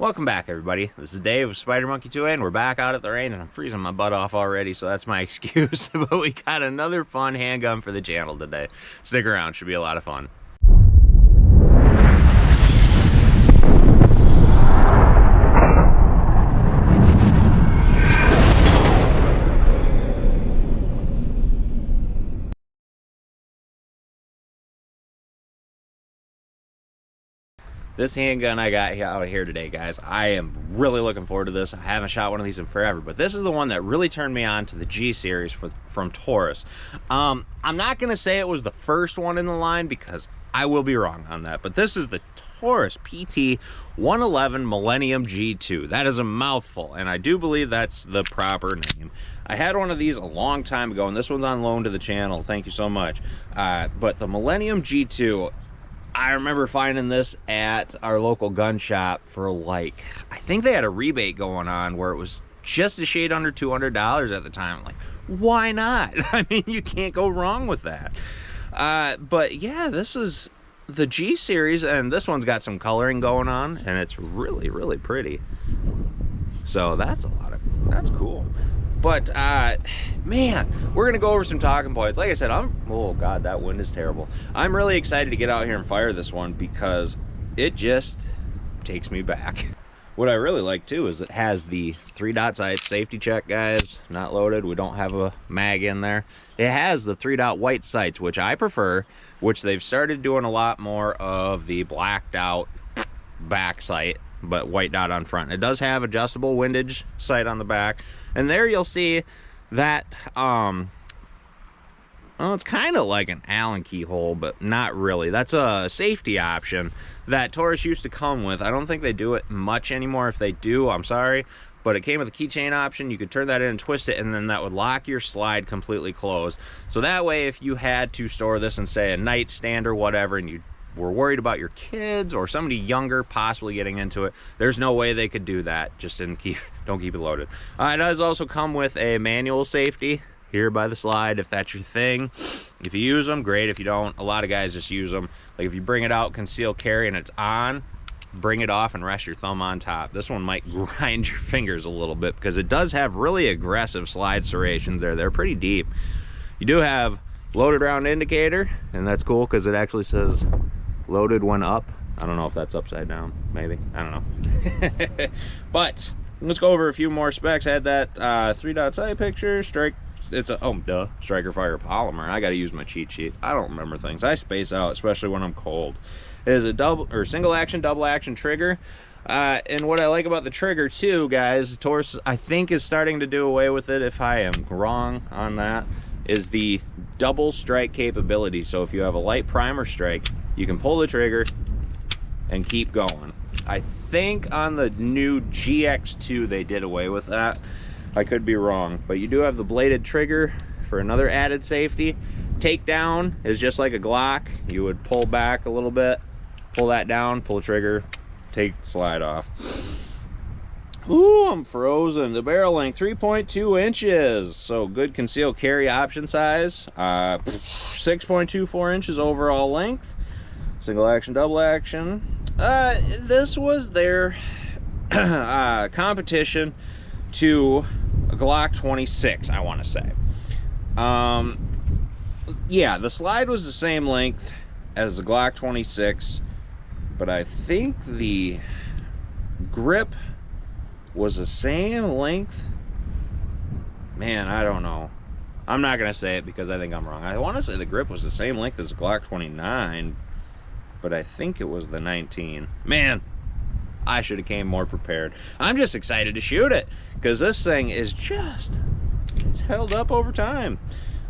Welcome back, everybody. This is Dave of Spider Monkey 2A, and we're back out at the range, and I'm freezing my butt off already, so that's my excuse. But we got another fun handgun for the channel today. Stick around, should be a lot of fun. This handgun I got out here today, guys, I am really looking forward to this. I haven't shot one of these in forever, but this is the one that really turned me on to the G series from Taurus. I'm not going to say it was the first one in the line because I will be wrong on that, but this is the Taurus PT111 Millennium G2. That is a mouthful, and I do believe that's the proper name. I had one of these a long time ago, and this one's on loan to the channel. Thank you so much. But the Millennium G2, I remember finding this at our local gun shop for like, I think they had a rebate going on where it was just a shade under $200 at the time. I'm like, why not? I mean, you can't go wrong with that. But yeah, this is the G series, and this one's got some coloring going on, and it's really, really pretty. So that's cool. But man, we're gonna go over some talking points. Like I said, oh god, that wind is terrible. I'm really excited to get out here and fire this one because it just takes me back. What I really like too is it has the 3-dot sights. Safety check, guys, not loaded. We don't have a mag in there. It has the 3-dot white sights, which I prefer, which they've started doing a lot more of the blacked out back sight, but white dot on front. It does have adjustable windage sight on the back, and there you'll see that well, it's kind of like an Allen keyhole, but not really. That's a safety option that Taurus used to come with. I don't think they do it much anymore. If they do, I'm sorry, but it came with a keychain option. You could turn that in and twist it, and then that would lock your slide completely closed. So that way, if you had to store this in, say, a nightstand or whatever, and you were worried about your kids or somebody younger possibly getting into it, there's no way they could do that. Just don't keep it loaded. It does also come with a manual safety here by the slide, if that's your thing. If you use them, great. If you don't, a lot of guys just use them. Like if you bring it out, conceal carry, and it's on, bring it off and rest your thumb on top. This one might grind your fingers a little bit because it does have really aggressive slide serrations there. They're pretty deep. You do have loaded round indicator, and that's cool because it actually says loaded when up. I don't know if that's upside down, maybe, I don't know. But let's go over a few more specs. I had that 3-dot sight picture, strike. It's a striker fire polymer. I got to use my cheat sheet. I don't remember things. I space out, especially when I'm cold. It is a single action, double action trigger. And what I like about the trigger too, guys, Taurus I think is starting to do away with it. If I am wrong on that, is the double strike capability. So if you have a light primer strike, you can pull the trigger and keep going. I think on the new GX2 they did away with that. I could be wrong, but you do have the bladed trigger for another added safety. Takedown is just like a Glock. You would pull back a little bit, pull that down, pull the trigger, take the slide off. Ooh, I'm frozen. The barrel length, 3.2 inches. So good concealed carry option size. 6.24 inches overall length. Single action, double action. This was their competition to a Glock 26, I want to say. Yeah, the slide was the same length as the Glock 26, but I think the grip was the same length. Man, I don't know. I'm not gonna say it because I think I'm wrong. I want to say the grip was the same length as the Glock 29, but I think it was the 19. Man, I should have came more prepared. I'm just excited to shoot it because this thing is it's held up over time.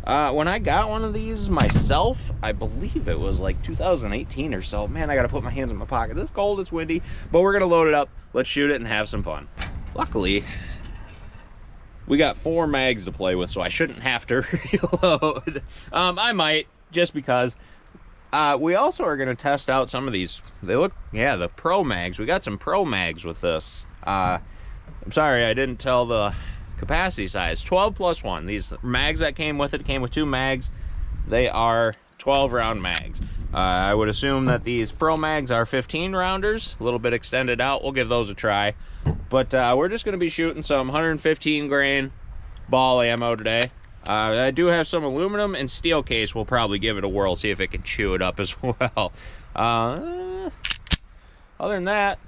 When I got one of these myself, I believe it was like 2018 or so. Man, I gotta put my hands in my pocket. It's cold, it's windy, but we're gonna load it up. Let's shoot it and have some fun. Luckily, we got 4 mags to play with, so I shouldn't have to reload. I might, just because. We also are gonna test out some of these. They look, yeah, the Pro mags. We got some Pro mags with this. I'm sorry, I didn't tell the capacity size. 12+1. These mags that came with it came with 2 mags. They are 12 round mags. I would assume that these Pro Mags are 15 rounders, a little bit extended out. We'll give those a try. But we're just going to be shooting some 115 grain ball ammo today. I do have some aluminum and steel case. We'll probably give it a whirl, see if it can chew it up as well. Other than that,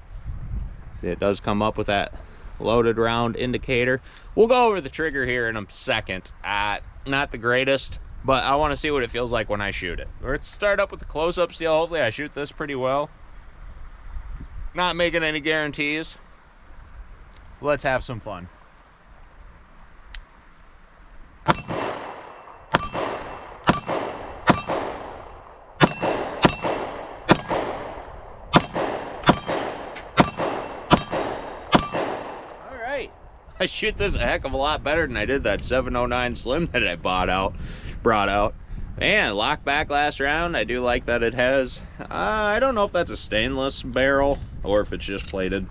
see, it does come up with that loaded round indicator. We'll go over the trigger here in a second. Not the greatest, but I want to see what it feels like when I shoot it. Let's start up with the close-up steel. Hopefully I shoot this pretty well. Not making any guarantees. Let's have some fun. I shoot this a heck of a lot better than I did that 709 Slim that I brought out. And lock back last round. I do like that it has, I don't know if that's a stainless barrel or if it's just plated,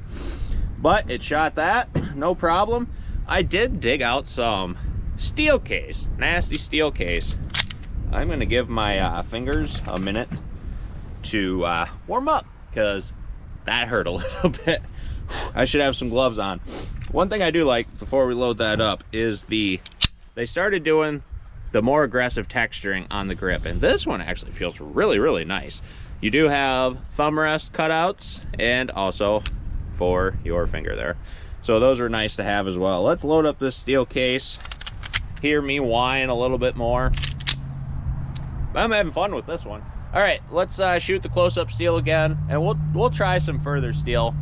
but it shot that, no problem. I did dig out some steel case, nasty steel case. I'm gonna give my fingers a minute to warm up because that hurt a little bit. I should have some gloves on. One thing I do like before we load that up is they started doing the more aggressive texturing on the grip, and this one actually feels really, really nice. You do have thumb rest cutouts and also for your finger there. So those are nice to have as well. Let's load up this steel case. Hear me whine a little bit more. I'm having fun with this one. All right, let's shoot the close-up steel again, and we'll try some further steel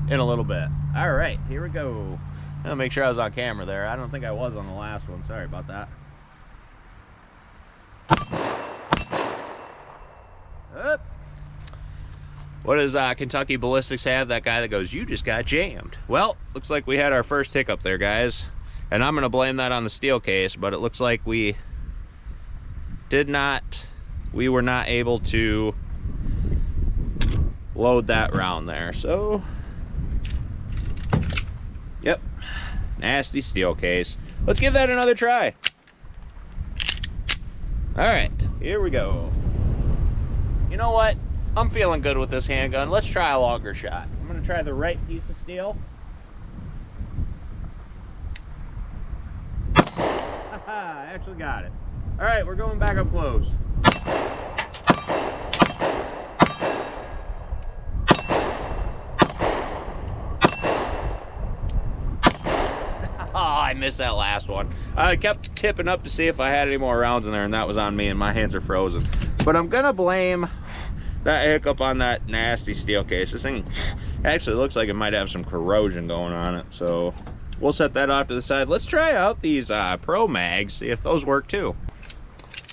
in a little bit. All right, here we go. I'll make sure I was on camera there. I don't think I was on the last one. Sorry about that. Up. What does Kentucky Ballistics have? That guy that goes, "You just got jammed." Well, looks like we had our first hiccup there, guys. And I'm going to blame that on the steel case, but it looks like we were not able to load that round there. So, yep, nasty steel case. Let's give that another try. All right, here we go. You know what? I'm feeling good with this handgun. Let's try a longer shot. I'm gonna try the right piece of steel. I actually got it. All right, we're going back up close. I missed that last one. I kept tipping up to see if I had any more rounds in there, and that was on me, and my hands are frozen. But I'm gonna blame that hiccup on that nasty steel case. This thing actually looks like it might have some corrosion going on it, so we'll set that off to the side. Let's try out these Pro Mags, see if those work too.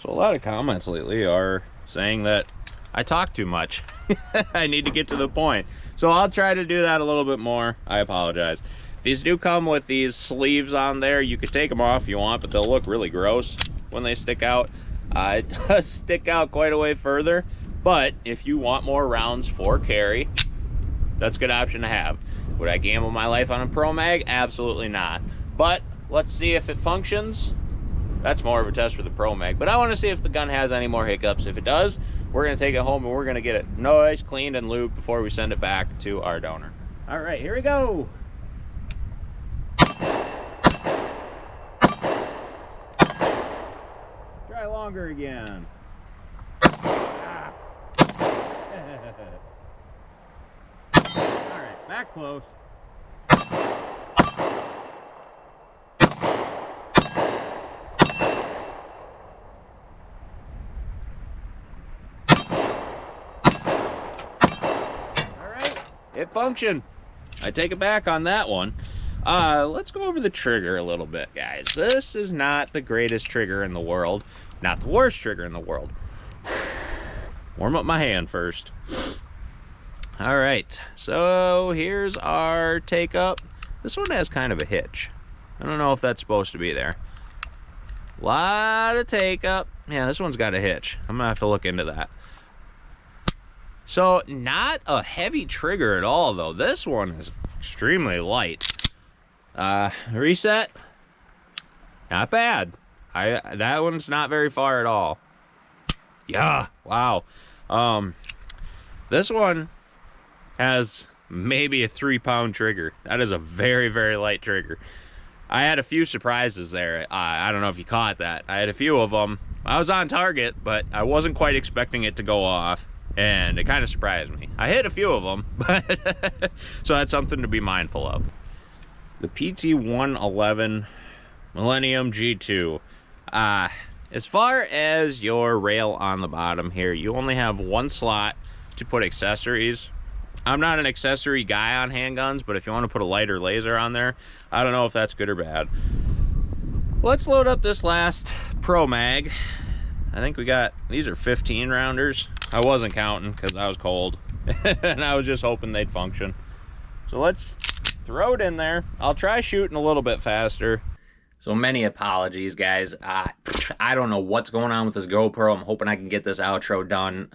So a lot of comments lately are saying that I talk too much. I need to get to the point. So I'll try to do that a little bit more. I apologize. These do come with these sleeves on there. You could take them off if you want, but they'll look really gross when they stick out. It does stick out quite a way further, but if you want more rounds for carry, that's a good option to have. Would I gamble my life on a Pro Mag? Absolutely not. But let's see if it functions. That's more of a test for the Pro Mag, but I want to see if the gun has any more hiccups. If it does, we're going to take it home and we're going to get it nice, cleaned, and lubed before we send it back to our donor. All right, here we go. Try longer again. Ah. All right, back close. All right, it functioned. I take it back on that one. Let's go over the trigger a little bit, guys. This is not the greatest trigger in the world. Not the worst trigger in the world. Warm up my hand first. All right, so here's our take up. This one has kind of a hitch. I don't know if that's supposed to be there. Lot of take up. Yeah, this one's got a hitch. I'm gonna have to look into that. So not a heavy trigger at all, though. This one is extremely light. Reset, not bad. That one's not very far at all. Yeah, wow. This one has maybe a 3-pound trigger. That is a very, very light trigger. I had a few surprises there. I don't know if you caught that. I had a few of them. I was on target, but I wasn't quite expecting it to go off, and it kind of surprised me. I hit a few of them, but so that's something to be mindful of. The PT111 Millennium G2. As far as your rail on the bottom here, you only have one slot to put accessories. I'm not an accessory guy on handguns, but if you want to put a lighter laser on there, I don't know if that's good or bad. Let's load up this last Pro Mag. I think we got, these are 15 rounders. I wasn't counting because I was cold and I was just hoping they'd function. So let's throw it in there. I'll try shooting a little bit faster. So many apologies, guys. I don't know what's going on with this GoPro. I'm hoping I can get this outro done.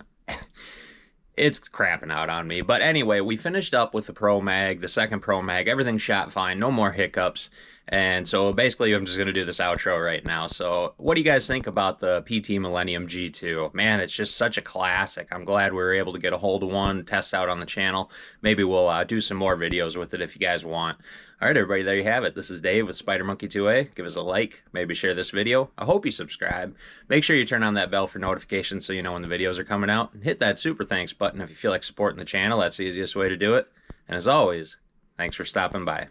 It's crapping out on me. But anyway, we finished up with the Pro Mag, the second Pro Mag. Everything shot fine, no more hiccups. And so basically I'm just going to do this outro right now. So what do you guys think about the PT Millennium G2? Man, it's just such a classic. I'm glad we were able to get a hold of one, test out on the channel. Maybe we'll do some more videos with it if you guys want. All right, everybody, there you have it. This is Dave with Spider Monkey 2A. Give us a like, maybe share this video. I hope you subscribe. Make sure you turn on that bell for notifications so you know when the videos are coming out. And hit that super thanks button if you feel like supporting the channel. That's the easiest way to do it. And as always, thanks for stopping by.